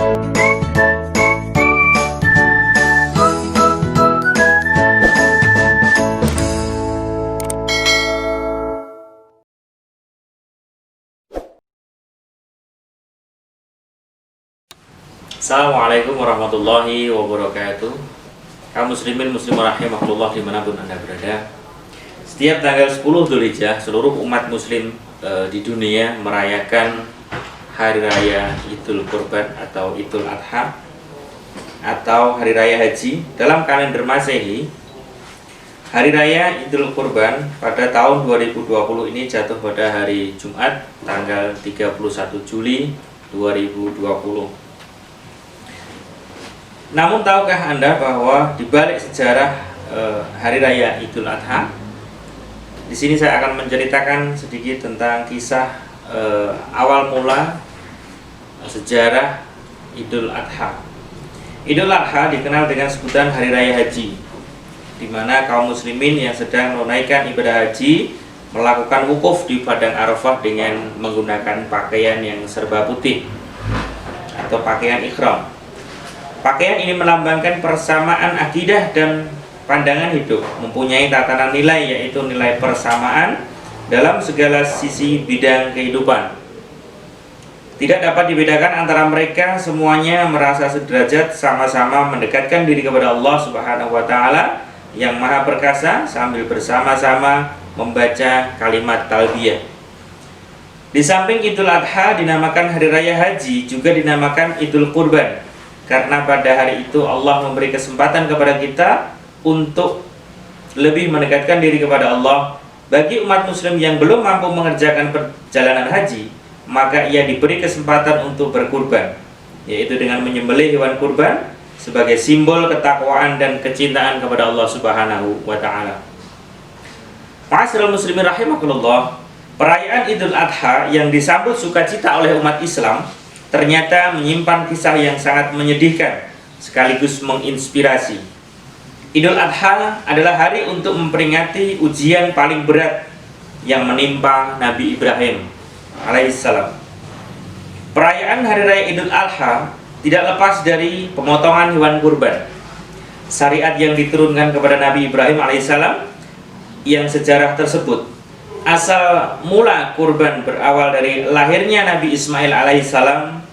Assalamualaikum warahmatullahi wabarakatuh. Kaum muslimin muslimah rahimahullah dimanapun anda berada. Setiap tanggal 10 Dzulhijjah seluruh umat muslim di dunia merayakan hari raya Idul Kurban atau Idul Adha atau hari raya haji. Dalam kalender Masehi, hari raya Idul Kurban pada tahun 2020 ini jatuh pada hari Jumat tanggal 31 Juli 2020. Namun tahukah Anda bahwa di balik sejarah hari raya Idul Adha, di sini saya akan menceritakan sedikit tentang kisah awal mula sejarah Idul Adha. Idul Adha dikenal dengan sebutan hari raya haji, di mana kaum muslimin yang sedang menunaikan ibadah haji melakukan wukuf di padang Arafah dengan menggunakan pakaian yang serba putih atau pakaian ihram. Pakaian ini melambangkan persamaan akidah dan pandangan hidup, mempunyai tatanan nilai, yaitu nilai persamaan dalam segala sisi bidang kehidupan. Tidak dapat dibedakan antara mereka, semuanya merasa sederajat, sama-sama mendekatkan diri kepada Allah Subhanahu wa Ta'ala yang Maha Perkasa sambil bersama-sama membaca kalimat talbiyah. Di samping Idul Adha dinamakan hari raya haji, juga dinamakan Idul Kurban, karena pada hari itu Allah memberi kesempatan kepada kita untuk lebih mendekatkan diri kepada Allah. Bagi umat muslim yang belum mampu mengerjakan perjalanan haji, maka ia diberi kesempatan untuk berkurban, yaitu dengan menyembelih hewan kurban sebagai simbol ketakwaan dan kecintaan kepada Allah Subhanahu wa Ta'ala. Ma'asyiral muslimin rahimakumullah, perayaan Idul Adha yang disambut sukacita oleh umat Islam ternyata menyimpan kisah yang sangat menyedihkan sekaligus menginspirasi. Idul Adha adalah hari untuk memperingati ujian paling berat yang menimpa Nabi Ibrahim alaihissalam. Perayaan hari raya Idul Adha tidak lepas dari pemotongan hewan kurban. Syariat yang diturunkan kepada Nabi Ibrahim alaihissalam yang sejarah tersebut, asal mula kurban berawal dari lahirnya Nabi Ismail alaihissalam.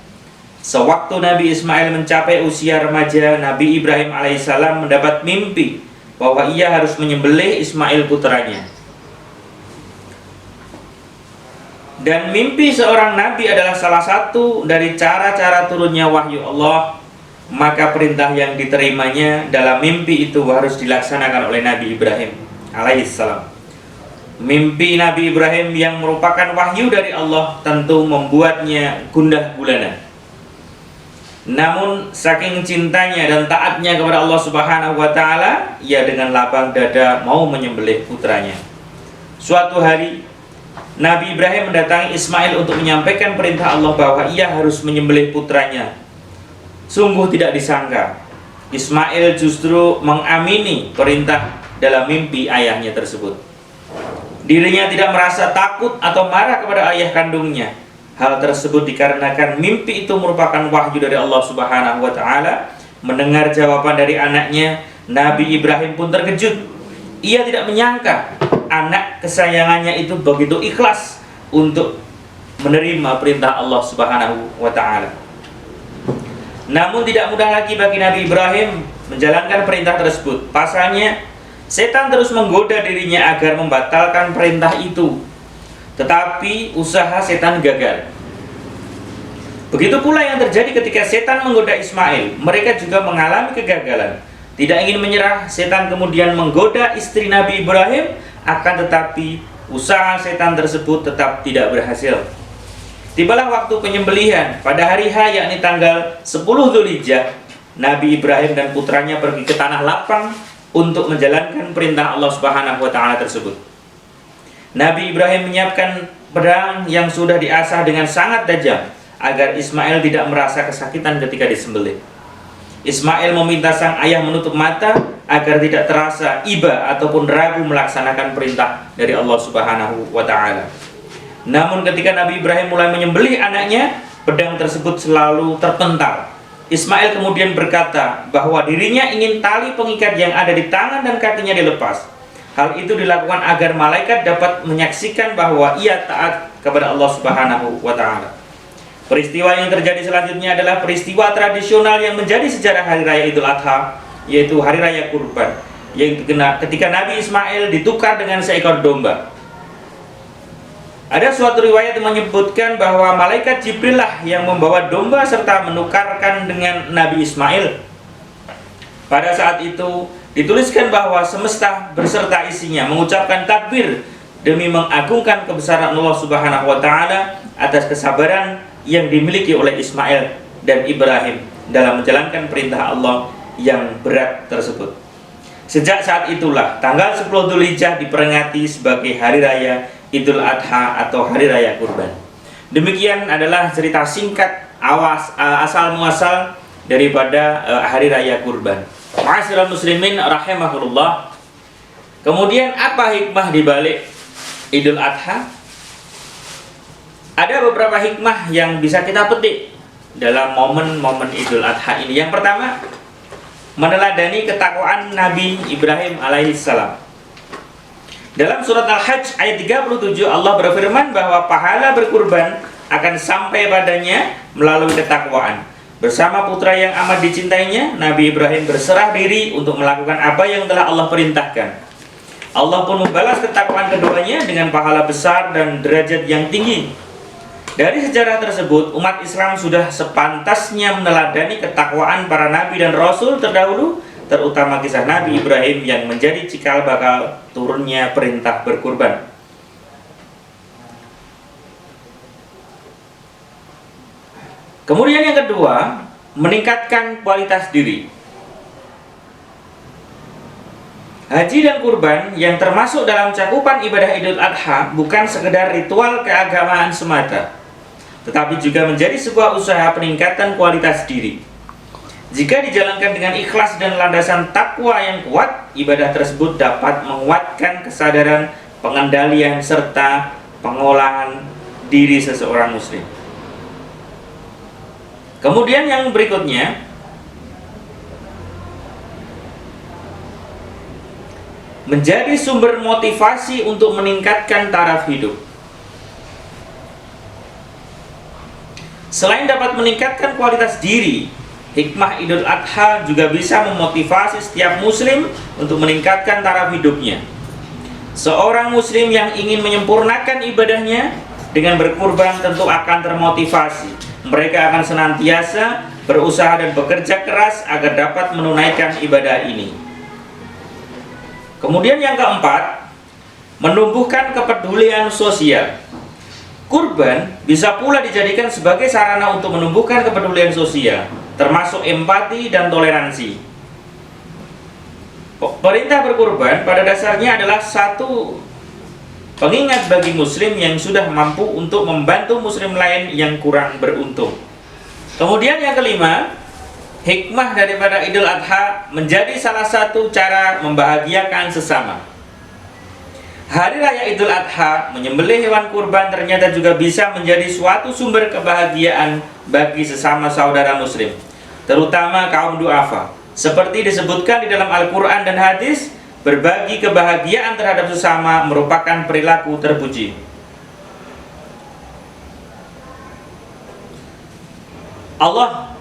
Sewaktu Nabi Ismail mencapai usia remaja, Nabi Ibrahim alaihissalam mendapat mimpi bahwa ia harus menyembelih Ismail putranya. Dan mimpi seorang nabi adalah salah satu dari cara-cara turunnya wahyu Allah. Maka perintah yang diterimanya dalam mimpi itu harus dilaksanakan oleh Nabi Ibrahim alaihissalam. Mimpi Nabi Ibrahim yang merupakan wahyu dari Allah tentu membuatnya gundah gulana. Namun saking cintanya dan taatnya kepada Allah Subhanahu wa Ta'ala, ia dengan lapang dada mau menyembelih putranya. Suatu hari Nabi Ibrahim mendatangi Ismail untuk menyampaikan perintah Allah bahwa ia harus menyembelih putranya. Sungguh tidak disangka, Ismail justru mengamini perintah dalam mimpi ayahnya tersebut. Dirinya tidak merasa takut atau marah kepada ayah kandungnya. Hal tersebut dikarenakan mimpi itu merupakan wahyu dari Allah Subhanahu wa Ta'ala. Mendengar jawaban dari anaknya, Nabi Ibrahim pun terkejut. Ia tidak menyangka anak kesayangannya itu begitu ikhlas untuk menerima perintah Allah Subhanahu wa Ta'ala. Namun tidak mudah lagi bagi Nabi Ibrahim menjalankan perintah tersebut. Pasalnya, setan terus menggoda dirinya agar membatalkan perintah itu. Tetapi usaha setan gagal. Begitu pula yang terjadi ketika setan menggoda Ismail. Mereka juga mengalami kegagalan. Tidak ingin menyerah, setan kemudian menggoda istri Nabi Ibrahim. Akan tetapi usaha setan tersebut tetap tidak berhasil. Tibalah waktu penyembelihan pada hari H, yakni tanggal 10 Dzulhijjah. Nabi Ibrahim dan putranya pergi ke tanah lapang untuk menjalankan perintah Allah Subhanahu wa Ta'ala tersebut. Nabi Ibrahim menyiapkan pedang yang sudah diasah dengan sangat tajam agar Ismail tidak merasa kesakitan ketika disembelih. Ismail meminta sang ayah menutup mata agar tidak terasa iba ataupun ragu melaksanakan perintah dari Allah Subhanahu wa Ta'ala. Namun ketika Nabi Ibrahim mulai menyembelih anaknya, pedang tersebut selalu terpental Ismail kemudian berkata bahwa dirinya ingin tali pengikat yang ada di tangan dan kakinya dilepas. Hal itu dilakukan agar malaikat dapat menyaksikan bahwa ia taat kepada Allah Subhanahu wa Ta'ala. Peristiwa yang terjadi selanjutnya adalah peristiwa tradisional yang menjadi sejarah hari raya Idul Adha, yaitu hari raya kurban, yaitu ketika Nabi Ismail ditukar dengan seekor domba. Ada suatu riwayat yang menyebutkan bahwa malaikat Jibril lah yang membawa domba serta menukarkan dengan Nabi Ismail. Pada saat itu dituliskan bahwa semesta beserta isinya mengucapkan takbir demi mengagungkan kebesaran Allah Subhanahu wa Ta'ala atas kesabaran yang dimiliki oleh Ismail dan Ibrahim dalam menjalankan perintah Allah yang berat tersebut. Sejak saat itulah tanggal 10 Dzulhijjah diperingati sebagai hari raya Idul Adha atau hari raya kurban. Demikian adalah cerita singkat asal muasal daripada hari raya kurban. Ma'asyiral muslimin rahimahullah. Kemudian apa hikmah di balik Idul Adha? Ada beberapa hikmah yang bisa kita petik dalam momen-momen Idul Adha ini. Yang pertama, meneladani ketakwaan Nabi Ibrahim alaihissalam. Dalam surat Al-Hajj ayat 37 Allah berfirman bahwa pahala berkurban akan sampai padanya melalui ketakwaan. Bersama putra yang amat dicintainya, Nabi Ibrahim berserah diri untuk melakukan apa yang telah Allah perintahkan. Allah pun membalas ketakwaan keduanya dengan pahala besar dan derajat yang tinggi. Dari sejarah tersebut, umat Islam sudah sepantasnya meneladani ketakwaan para nabi dan rasul terdahulu, terutama kisah Nabi Ibrahim yang menjadi cikal bakal turunnya perintah berkurban. Kemudian yang kedua, meningkatkan kualitas diri. Haji dan kurban yang termasuk dalam cakupan ibadah Idul Adha bukan sekedar ritual keagamaan semata, tetapi juga menjadi sebuah usaha peningkatan kualitas diri. Jika dijalankan dengan ikhlas dan landasan takwa yang kuat, ibadah tersebut dapat menguatkan kesadaran, pengendalian, serta pengolahan diri seseorang muslim. Kemudian yang berikutnya, menjadi sumber motivasi untuk meningkatkan taraf hidup. Selain dapat meningkatkan kualitas diri, hikmah Idul Adha juga bisa memotivasi setiap muslim untuk meningkatkan taraf hidupnya. Seorang muslim yang ingin menyempurnakan ibadahnya dengan berkurban tentu akan termotivasi. Mereka akan senantiasa berusaha dan bekerja keras agar dapat menunaikan ibadah ini. Kemudian yang keempat, menumbuhkan kepedulian sosial. Kurban bisa pula dijadikan sebagai sarana untuk menumbuhkan kepedulian sosial, termasuk empati dan toleransi. Perintah berkurban pada dasarnya adalah satu pengingat bagi muslim yang sudah mampu untuk membantu muslim lain yang kurang beruntung. Kemudian yang kelima, hikmah daripada Idul Adha menjadi salah satu cara membahagiakan sesama. Hari raya Idul Adha, menyembelih hewan kurban ternyata juga bisa menjadi suatu sumber kebahagiaan bagi sesama saudara muslim, terutama kaum du'afa. Seperti disebutkan di dalam Al-Quran dan hadis, berbagi kebahagiaan terhadap sesama merupakan perilaku terpuji. Allah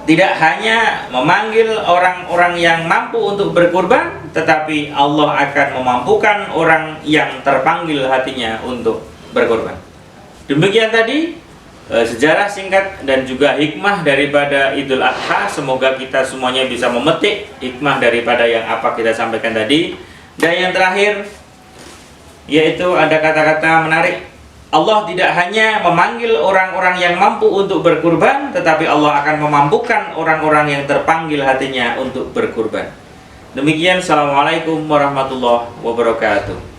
tidak hanya memanggil orang-orang yang mampu untuk berkurban, tetapi Allah akan memampukan orang yang terpanggil hatinya untuk berkorban. Demikian tadi sejarah singkat dan juga hikmah daripada Idul Adha. Semoga kita semuanya bisa memetik hikmah daripada yang apa kita sampaikan tadi. Dan yang terakhir, yaitu ada kata-kata menarik. Allah tidak hanya memanggil orang-orang yang mampu untuk berkurban, tetapi Allah akan memampukan orang-orang yang terpanggil hatinya untuk berkurban. Demikian, assalamualaikum warahmatullahi wabarakatuh.